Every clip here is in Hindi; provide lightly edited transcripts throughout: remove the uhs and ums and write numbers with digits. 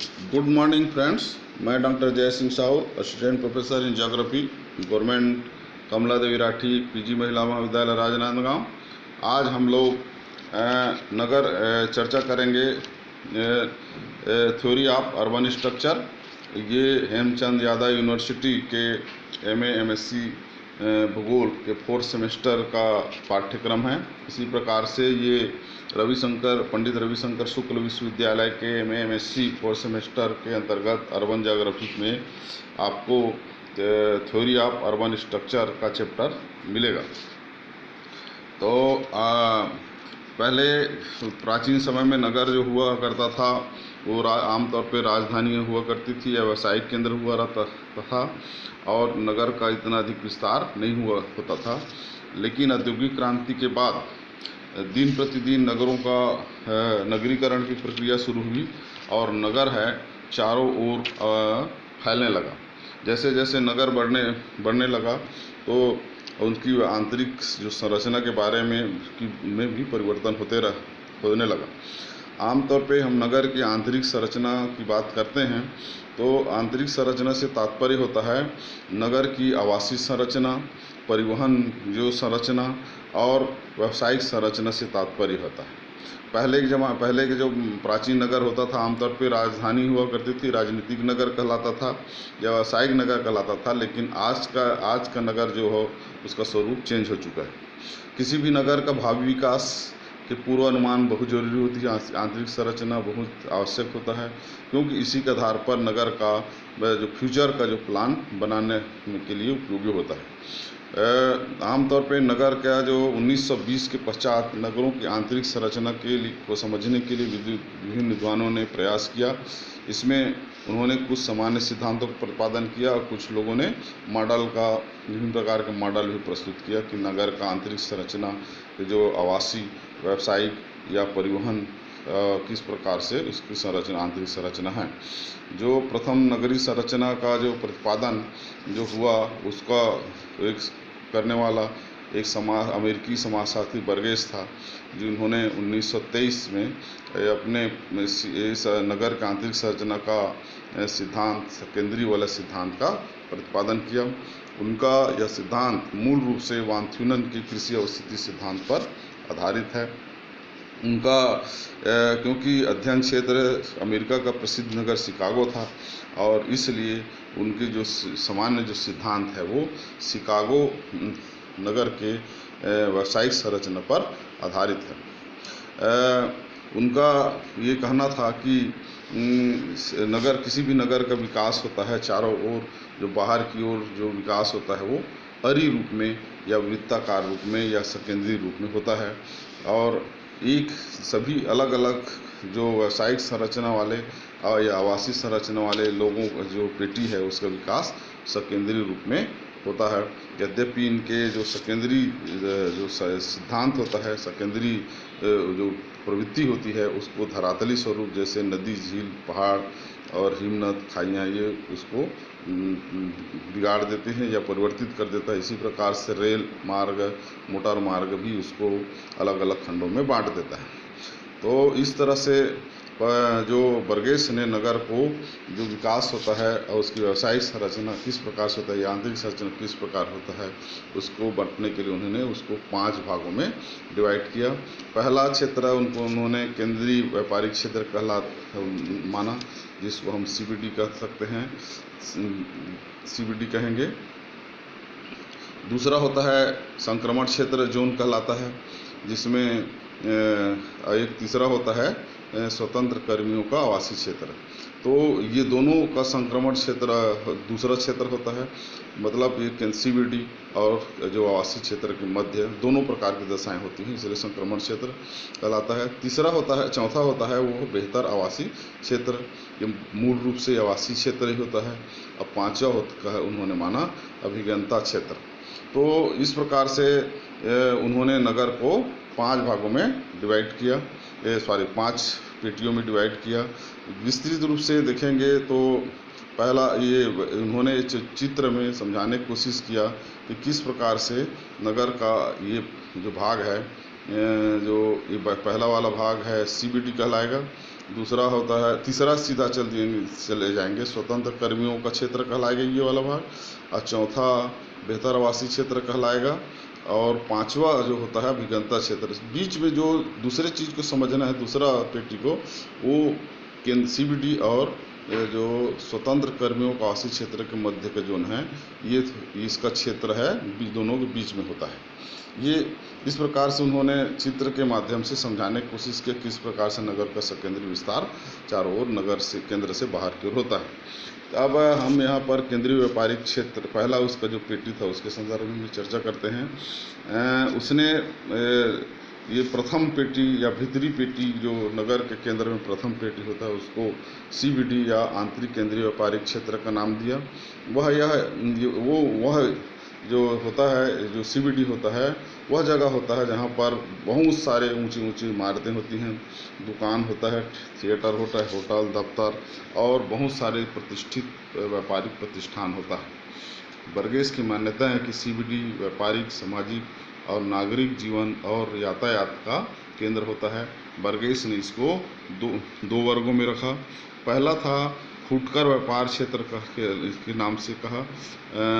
Good morning friends. मैं doctor Jay Singh Sahu, assistant professor in geography, government Kamla Devi Rathi PG महिला महाविद्यालय राजनांदगांव। आज हम लोग नगर चर्चा करेंगे थ्योरी ऑफ अर्बन स्ट्रक्चर। ये हेमचंद यादव यूनिवर्सिटी के एमए एमएससी भूगोल के 4th सेमेस्टर का पाठ्यक्रम है। इसी प्रकार से ये पंडित रविशंकर शुक्ल विश्वविद्यालय के एमए एमएससी 4th सेमेस्टर के अंतर्गत अर्बन ज्योग्राफी में आपको थ्योरी ऑफ अर्बन स्ट्रक्चर का चैप्टर मिलेगा। तो पहले प्राचीन समय में नगर जो हुआ करता था वो आमतौर पर राजधानी हुआ करती थी या व्यावसायिक केंद्र हुआ रहता था, और नगर का इतना अधिक विस्तार नहीं हुआ होता था। लेकिन औद्योगिक क्रांति के बाद दिन प्रतिदिन नगरों का नगरीकरण की प्रक्रिया शुरू हुई और नगर है चारों ओर फैलने लगा। जैसे जैसे नगर बढ़ने लगा तो उनकी आंतरिक जो संरचना के बारे में भी परिवर्तन होने लगा। आमतौर पे हम नगर की आंतरिक संरचना की बात करते हैं तो आंतरिक संरचना से तात्पर्य होता है नगर की आवासीय संरचना, परिवहन जो संरचना और व्यावसायिक संरचना से तात्पर्य होता है। पहले के जो प्राचीन नगर होता था आमतौर पे राजधानी हुआ करती थी, राजनीतिक नगर कहलाता था या व्यावसायिक नगर कहलाता था। लेकिन आज का नगर जो हो उसका स्वरूप चेंज हो चुका है। किसी भी नगर का भावी विकास के पूर्वानुमान बहुत जरूरी होती है। आंतरिक संरचना बहुत आवश्यक होता है, क्योंकि इसी के आधार पर नगर का जो फ्यूचर का जो प्लान बनाने के लिए उपयोगी होता है। आमतौर पे नगर का जो 1920 के पश्चात नगरों की आंतरिक संरचना को समझने के लिए विभिन्न विद्वानों ने प्रयास किया। इसमें उन्होंने कुछ सामान्य सिद्धांतों का प्रतिपादन किया और कुछ लोगों ने विभिन्न प्रकार के मॉडल भी प्रस्तुत किया कि नगर का आंतरिक संरचना जो आवासीय, व्यावसायिक या परिवहन किस प्रकार से इसकी संरचना आंतरिक संरचना है। जो प्रथम नगरीय संरचना का जो प्रतिपादन जो हुआ उसका एक करने वाला एक अमेरिकी समाजशास्त्री बर्गेस था, जिन्होंने 1923 में अपने इस नगर के आंतरिक संरचना का सिद्धांत, केंद्रीय वाला सिद्धांत का प्रतिपादन किया। उनका यह सिद्धांत मूल रूप से वान-थ्यूनन के कृषि अवस्थिति सिद्धांत पर आधारित है। उनका क्योंकि अध्ययन क्षेत्र अमेरिका का प्रसिद्ध नगर शिकागो था और इसलिए उनके जो सामान्य जो सिद्धांत है वो शिकागो नगर के व्यावसायिक संरचना पर आधारित है। उनका ये कहना था कि किसी भी नगर का विकास होता है चारों ओर, जो बाहर की ओर जो विकास होता है वो अरी रूप में या वृत्ताकार रूप में या सकेंद्रीय रूप में होता है, और एक सभी अलग अलग जो व्यावसायिक संरचना वाले या आवासीय संरचना वाले लोगों का जो पेटी है उसका विकास सकेंद्रीय रूप में होता है। यद्यपि इनके जो सकेंद्रीय जो सिद्धांत होता है, सकेंद्रीय जो प्रवृत्ति होती है उसको धरातली स्वरूप जैसे नदी, झील, पहाड़ और हिमनद, खाइयाँ ये उसको बिगाड़ देते हैं या परिवर्तित कर देता है। इसी प्रकार से रेल मार्ग, मोटर मार्ग भी उसको अलग अलग खंडों में बांट देता है। तो इस तरह से जो बर्गेस ने नगर को जो विकास होता है और उसकी व्यावसायिक संरचना किस प्रकार से होता है या आंतरिक संरचना किस प्रकार होता है उसको बांटने के लिए उन्होंने उसको 5 भागों में डिवाइड किया। पहला क्षेत्र उन्होंने केंद्रीय व्यापारिक क्षेत्र माना, जिसको हम CBD कह सकते हैं, CBD कहेंगे। दूसरा होता है संक्रमण क्षेत्र, जोन कहलाता है, जिसमें एक तीसरा होता है स्वतंत्र कर्मियों का आवासीय क्षेत्र। तो ये दोनों का संक्रमण क्षेत्र दूसरा क्षेत्र होता है। मतलब ये CBD और जो आवासीय क्षेत्र के मध्य दोनों प्रकार की दशाएं होती हैं, इसलिए संक्रमण क्षेत्र कहलाता है। चौथा होता है वो बेहतर आवासीय क्षेत्र, ये मूल रूप से आवासीय क्षेत्र ही होता है। अब पांचवा उन्होंने माना अभिज्ञता क्षेत्र। तो इस प्रकार से उन्होंने नगर को 5 भागों में डिवाइड किया, 5 पेटियों में डिवाइड किया। विस्तृत रूप से देखेंगे तो पहला ये उन्होंने चित्र में समझाने की कोशिश किया कि किस प्रकार से नगर का ये जो भाग है, जो ये पहला वाला भाग है CBD कहलाएगा, दूसरा होता है, तीसरा सीधा चले जाएंगे स्वतंत्र कर्मियों का क्षेत्र कहलाएगा ये वाला भाग, और चौथा बेहतर आवासीय क्षेत्र कहलाएगा, और पांचवा जो होता है अभियंता क्षेत्र। बीच में जो दूसरे चीज़ को समझना है, दूसरा पेटी को, वो केंद्र CBD और जो स्वतंत्र कर्मियों का आवासीय क्षेत्र के मध्य का जोन है, ये इसका क्षेत्र है, दोनों के बीच में होता है। ये इस प्रकार से उन्होंने चित्र के माध्यम से समझाने की कोशिश की किस प्रकार से नगर का सकेंद्रीय विस्तार चारों ओर नगर से, केंद्र से बाहर की ओर होता है। अब हम यहाँ पर केंद्रीय व्यापारिक क्षेत्र, पहला उसका जो पेटी था उसके संदर्भ में चर्चा करते हैं। उसने ये प्रथम पेटी या भीतरी पेटी जो नगर के केंद्र में प्रथम पेटी होता है उसको CBD या आंतरिक केंद्रीय व्यापारिक क्षेत्र का नाम दिया। वह जो होता है, जो CBD होता है, वह जगह होता है जहाँ पर बहुत सारे ऊंची ऊंची इमारतें होती हैं, दुकान होता है, थिएटर होता है, होटल, दफ्तर और बहुत सारे प्रतिष्ठित व्यापारिक प्रतिष्ठान होता है। बर्गेस की मान्यता है कि CBD व्यापारिक, सामाजिक और नागरिक जीवन और यातायात का केंद्र होता है। बर्गेस ने इसको दो वर्गों में रखा। पहला था फुटकर व्यापार क्षेत्र के नाम से कहा।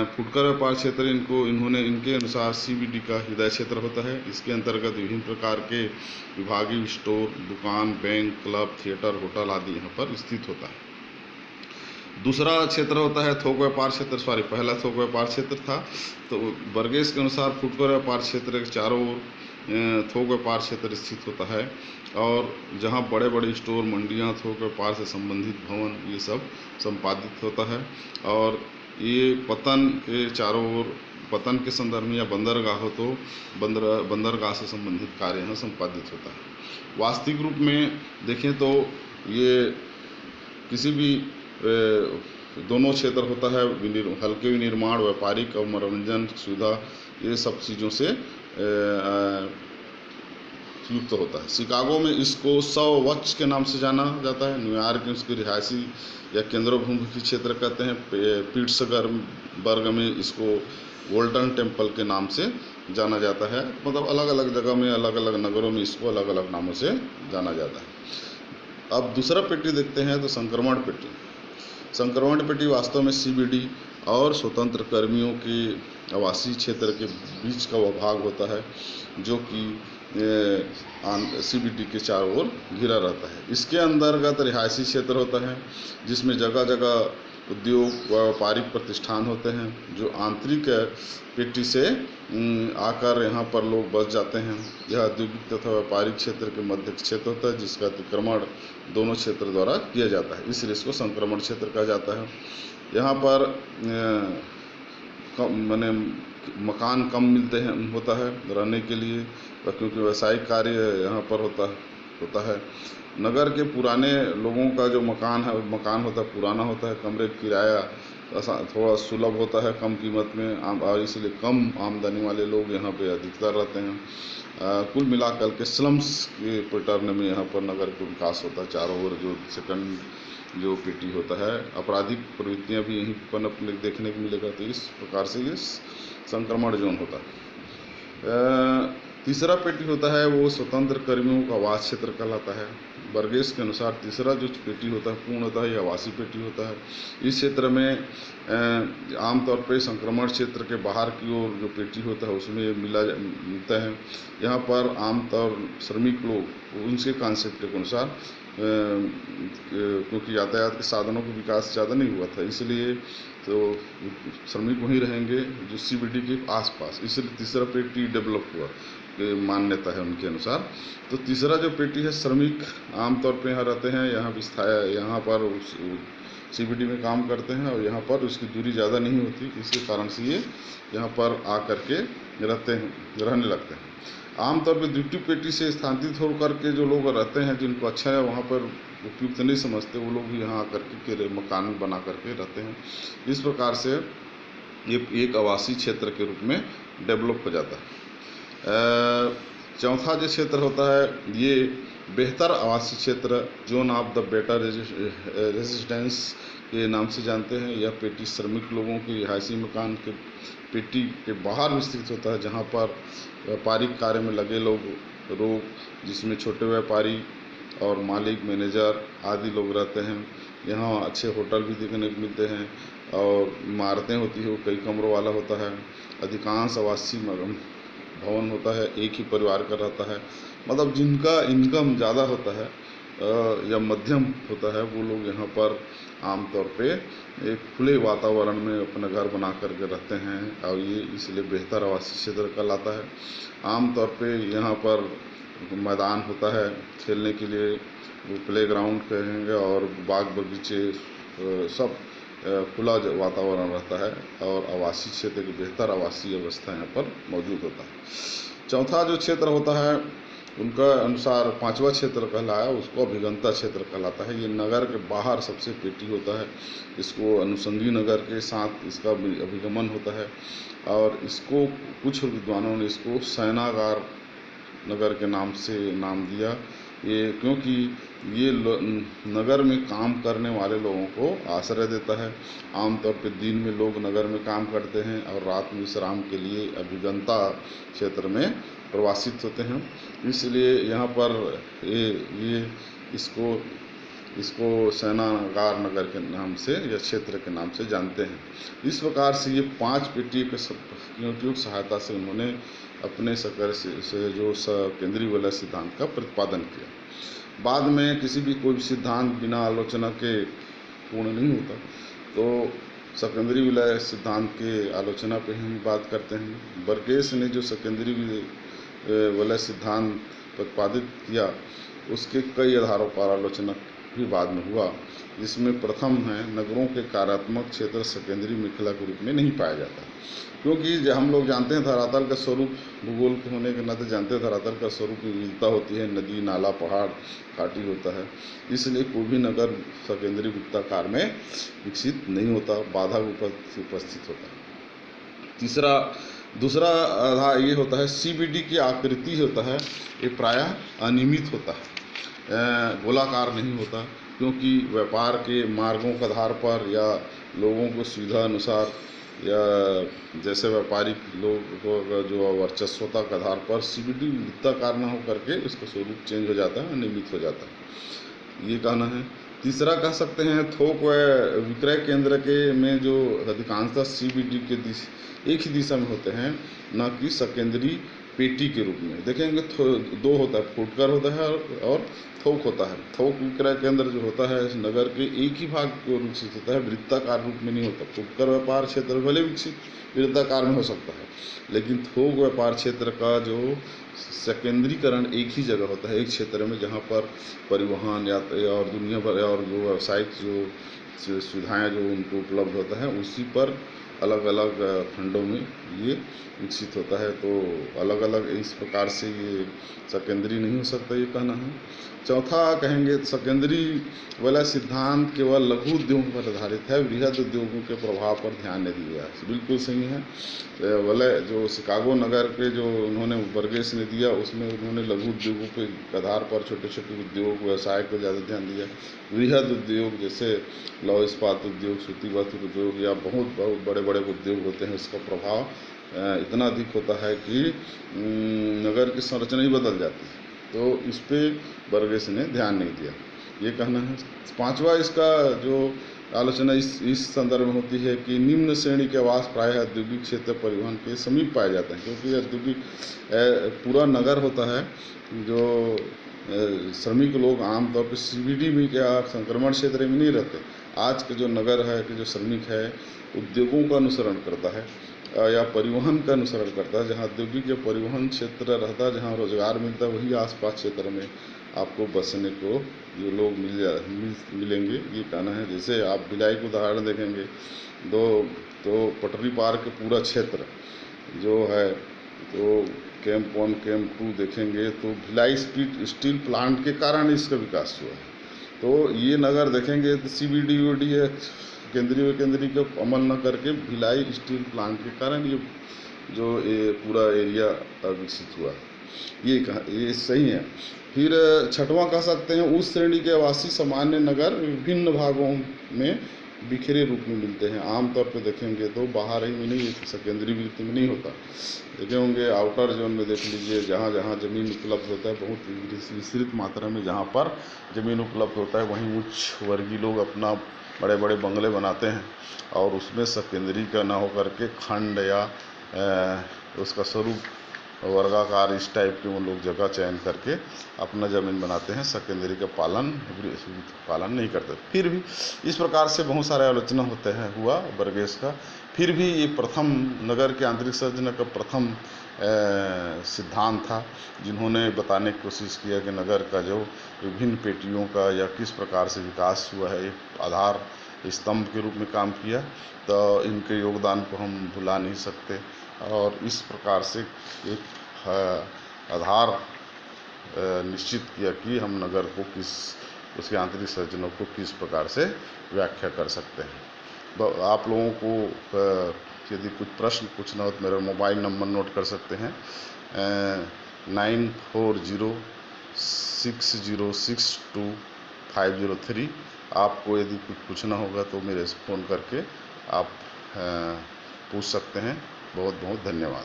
फुटकर व्यापार क्षेत्र इन्होंने इनके अनुसार CBD का हृदय क्षेत्र होता है। इसके अंतर्गत विभिन्न प्रकार के विभागीय स्टोर, दुकान, बैंक, क्लब, थिएटर, होटल आदि यहाँ पर स्थित होता है। दूसरा क्षेत्र होता है थोक व्यापार क्षेत्र, पहला थोक व्यापार क्षेत्र था। तो बर्गेस के अनुसार फुटकर व्यापार क्षेत्र के चारों ओर थोक व्यापार क्षेत्र स्थित होता है, और जहां बड़े बड़े स्टोर, मंडियां, थोक व्यापार से संबंधित भवन ये सब संपादित होता है। और ये पतन के चारों ओर, पतन के संदर्भ में या बंदरगाह हो तो बंदरगाह से संबंधित कार्य यहाँ संपादित होता है। वास्तविक रूप में देखें तो ये किसी भी दोनों क्षेत्र होता है, हल्के विनिर्माण, व्यापारिक और मनोरंजन सुविधा, ये सब चीज़ों से युक्त होता है। शिकागो में इसको सौवच्च के नाम से जाना जाता है। न्यूयॉर्क में इसकी रिहायशी या केंद्रोभूमि क्षेत्र कहते हैं। पिट्सबर्ग में इसको गोल्डन टेम्पल के नाम से जाना जाता है। मतलब अलग अलग जगह में, अलग अलग नगरों में इसको अलग अलग नामों से जाना जाता है। अब दूसरा पेटी देखते हैं तो संक्रमण पेटी। संक्रमण पेटी वास्तव में CBD और स्वतंत्र कर्मियों के आवासीय क्षेत्र के बीच का वह भाग होता है जो कि CBD के चारों ओर घिरा रहता है। इसके अंतर्गत रिहायशी क्षेत्र होता है जिसमें जगह जगह उद्योग व व्यापारिक प्रतिष्ठान होते हैं, जो आंतरिक पेटी से आकर यहाँ पर लोग बस जाते हैं। यह औद्योगिक तथा व्यापारिक क्षेत्र के मध्य क्षेत्र होता है जिसका अतिक्रमण दोनों क्षेत्र द्वारा किया जाता है, इसलिए इसको संक्रमण क्षेत्र कहा जाता है। यहाँ पर माने मकान कम मिलते हैं, होता है रहने के लिए, क्योंकि व्यावसायिक कार्य यहाँ पर होता है। नगर के पुराने लोगों का जो मकान होता है, पुराना होता है, कमरे किराया थोड़ा सुलभ होता है, कम कीमत में, और इसलिए कम आमदनी वाले लोग यहाँ पे अधिकतर रहते हैं। कुल मिलाकर के स्लम्स के पैटर्न में यहाँ पर नगर का विकास होता है। चारों ओर जो सेकंड जो पेटी होता है, आपराधिक प्रवृत्तियाँ भी यहीं पनपने देखने को मिलेगा। तो इस प्रकार से ये संक्रमण जोन होता है। तीसरा पेटी होता है वो स्वतंत्र कर्मियों का आवास क्षेत्र कहलाता है। बर्गेस के अनुसार तीसरा जो पेटी होता है पूर्णतः ये आवासीय पेटी होता है। इस क्षेत्र में आमतौर पर संक्रमण क्षेत्र के बाहर की ओर जो पेटी होता है उसमें मिलता है। यहाँ पर आमतौर श्रमिक लोग उनके कॉन्सेप्ट के अनुसार, क्योंकि यातायात के साधनों का विकास ज़्यादा नहीं हुआ था, इसलिए तो श्रमिक वहीं रहेंगे जो CBD के आसपास, इसलिए तीसरा पेटी डेवलप हुआ, मान्यता है उनके अनुसार। तो तीसरा जो पेटी है, श्रमिक आमतौर पे यहाँ रहते हैं, यहाँ पर CBD में काम करते हैं, और यहाँ पर उसकी दूरी ज़्यादा नहीं होती, इसके कारण से ये यहाँ पर आकर के रहने लगते हैं। आमतौर पर द्वितीय पेटी से स्थानांतरित होकर के जो लोग रहते हैं, जिनको अच्छा है वहाँ पर उपयुक्त नहीं समझते, वो लोग भी यहाँ आकर के मकान बना करके रहते हैं। इस प्रकार से ये एक आवासीय क्षेत्र के रूप में डेवलप हो जाता है। चौथा जो क्षेत्र होता है ये बेहतर आवासीय क्षेत्र, zone of the better residence के नाम से जानते हैं। यह पेटी श्रमिक लोगों की रिहायशी मकान के पेटी के बाहर विस्तृत होता है, जहाँ पर व्यापारिक कार्य में लगे लोग जिसमें छोटे व्यापारी और मालिक, मैनेजर आदि लोग रहते हैं। यहाँ अच्छे होटल भी देखने को मिलते हैं और इमारतें होती है वो कई कमरों वाला होता है। अधिकांश आवासीय भवन होता है, एक ही परिवार का रहता है। मतलब जिनका इनकम ज़्यादा होता है या मध्यम होता है वो लोग यहाँ पर आमतौर पे एक खुले वातावरण में अपना घर बना करके रहते हैं और ये इसलिए बेहतर आवासीय क्षेत्र कहलाता है। आमतौर पे यहाँ पर मैदान होता है खेलने के लिए, वो प्लेग्राउंड कहेंगे, और बाग बगीचे सब खुला वातावरण रहता है और आवासीय क्षेत्र की बेहतर आवासीय व्यवस्था यहाँ पर मौजूद होता है। चौथा जो क्षेत्र होता है उनका अनुसार पांचवा क्षेत्र कहलाया, उसको अभिगंता क्षेत्र कहलाता है। ये नगर के बाहर सबसे पेटी होता है, इसको अनुषंगी नगर के साथ इसका अभिगमन होता है और इसको कुछ विद्वानों ने इसको शयनागार नगर के नाम से नाम दिया। ये क्योंकि ये नगर में काम करने वाले लोगों को आश्रय देता है। आमतौर पर दिन में लोग नगर में काम करते हैं और रात में विश्राम के लिए अभिगंता क्षेत्र में प्रवासित होते हैं, इसलिए यहाँ पर ये इसको शयनागार नगर के नाम से या क्षेत्र के नाम से जानते हैं। इस प्रकार से ये 5 पेटी के की सहायता से उन्होंने अपने सकर से जो केंद्रीय वलय सिद्धांत का प्रतिपादन किया। बाद में किसी भी कोई सिद्धांत बिना आलोचना के पूर्ण नहीं होता, तो सेकेंडरी विलय सिद्धांत के आलोचना पे हम बात करते हैं। बर्गेस ने जो सेकेंडरी विलय सिद्धांत प्रतिपादित किया उसके कई आधारों पर आलोचना भी बाद में हुआ, जिसमें प्रथम है नगरों के कार्यात्मक क्षेत्र सेकेंडरी मेखला के रूप में नहीं पाया जाता, क्योंकि हम लोग जानते हैं धरातल का स्वरूप भूगोल के होने के नाते जानते हैं धरातल का स्वरूप विविधता होती है, नदी नाला पहाड़ घाटी होता है, इसलिए कोई भी नगर सेकेंडरी वृत्ताकार में विकसित नहीं होता, बाधा उपस्थित होता है। दूसरा आधार ये होता है CBD की आकृति होता है, ये प्रायः अनियमित होता है, गोलाकार नहीं होता, क्योंकि व्यापार के मार्गों के आधार पर या लोगों को सुविधा अनुसार या जैसे व्यापारिक लोगों का जो वर्चस्वता के आधार पर CBD वृत्ताकार न हो करके उसका स्वरूप चेंज हो जाता है, अनियमित हो जाता है, ये कहना है। तीसरा कह सकते हैं थोक व विक्रय केंद्र के में जो अधिकांशतः CBD के एक ही दिशा में होते हैं, न कि सेकेंडरी पेटी के रूप में। देखेंगे दो होता है, फुटकर होता है और थोक होता है। थोक विक्रय केंद्र जो होता है नगर के एक ही भाग को विकसित होता है, वृत्ताकार रूप में नहीं होता। फुटकर व्यापार क्षेत्र भले विकसित वृत्ताकार में हो सकता है, लेकिन थोक व्यापार क्षेत्र का जो सेकेंडरीकरण एक ही जगह होता है, एक क्षेत्र में, जहाँ पर परिवहन या और दुनिया भर और जो व्यावसायिक जो सुविधाएँ जो उनको उपलब्ध होता है उसी पर अलग अलग खंडों में ये विकसित होता है। तो अलग अलग इस प्रकार से ये सेकेंडरी नहीं हो सकता, ये कहना है। चौथा कहेंगे सेकेंडरी वाला सिद्धांत केवल लघु उद्योगों पर आधारित है, बृहद उद्योगों के प्रभाव पर ध्यान नहीं दिया है। बिल्कुल सही है। वलय जो शिकागो नगर के जो उन्होंने बर्गेस ने दिया उसमें उन्होंने लघु उद्योगों के आधार पर छोटे छोटे उद्योग व्यवसाय को ज़्यादा ध्यान दिया। बृहद उद्योग जैसे लौह इस्पात उद्योग, सूती वस्त्र उद्योग या बहुत बहुत बड़े बड़े उद्योग होते हैं, उसका प्रभाव इतना अधिक होता है कि नगर की संरचना ही बदल जाती है, तो इस पर बर्गेस ने ध्यान नहीं दिया, ये कहना है। पांचवा इसका जो आलोचना इस संदर्भ में होती है कि निम्न श्रेणी के आवास प्रायः औद्योगिक क्षेत्र परिवहन के समीप पाए जाते हैं, क्योंकि औद्योगिक पूरा नगर होता है जो श्रमिक लोग आमतौर पर CBD में क्या संक्रमण क्षेत्र में नहीं रहते। आज के जो नगर है कि जो श्रमिक है उद्योगों का अनुसरण करता है या परिवहन का अनुसरण करता है, जहाँ औद्योगिक या परिवहन क्षेत्र रहता है, जहाँ रोजगार मिलता है, वही आसपास क्षेत्र में आपको बसने को जो लोग मिलेंगे, ये कहना है। जैसे आप भिलाई का उदाहरण देखेंगे, तो पटरी पार के पूरा क्षेत्र जो है, तो कैंप 1 कैंप 2 देखेंगे तो भिलाई स्टील प्लांट के कारण इसका विकास हुआ है। तो ये नगर देखेंगे तो CBD केंद्रीय को अमल न करके भिलाई स्टील प्लांट के कारण ये जो पूरा एरिया विकसित हुआ, ये सही है। फिर छठवां कह सकते हैं उस श्रेणी के आवासीय सामान्य नगर विभिन्न भागों में बिखरे रूप में मिलते हैं। आमतौर पे देखेंगे तो बाहर ही में नहीं, सेकेंडरी वृत्त में नहीं होता। देखे होंगे आउटर जोन में देख लीजिए, जहाँ जहाँ ज़मीन उपलब्ध होता है, बहुत विस्तृत मात्रा में जहाँ पर ज़मीन उपलब्ध होता है, वहीं उच्च वर्गीय लोग अपना बड़े बड़े बंगले बनाते हैं और उसमें सेकेंडरी का ना होकर के खंड या उसका स्वरूप वर्गाकार इस टाइप के वो लोग जगह चयन करके अपना ज़मीन बनाते हैं, सेकेंडरी का पालन नहीं करते। फिर भी इस प्रकार से बहुत सारे आलोचना होते हैं हुआ बर्गेस का। फिर भी ये प्रथम नगर के आंतरिक संरचना का प्रथम सिद्धांत था, जिन्होंने बताने की कोशिश किया कि नगर का जो विभिन्न पेटियों का या किस प्रकार से विकास हुआ है, एक आधार स्तंभ के रूप में काम किया। तो इनके योगदान को हम भुला नहीं सकते और इस प्रकार से एक आधार निश्चित किया कि हम नगर को उसके आंतरिक संरचना को किस प्रकार से व्याख्या कर सकते हैं। आप लोगों को यदि कुछ प्रश्न पूछना हो तो मेरा मोबाइल नंबर नोट कर सकते हैं, 9406062503। आपको यदि कुछ पूछना होगा तो मेरे से फ़ोन करके आप पूछ सकते हैं। बहुत बहुत धन्यवाद।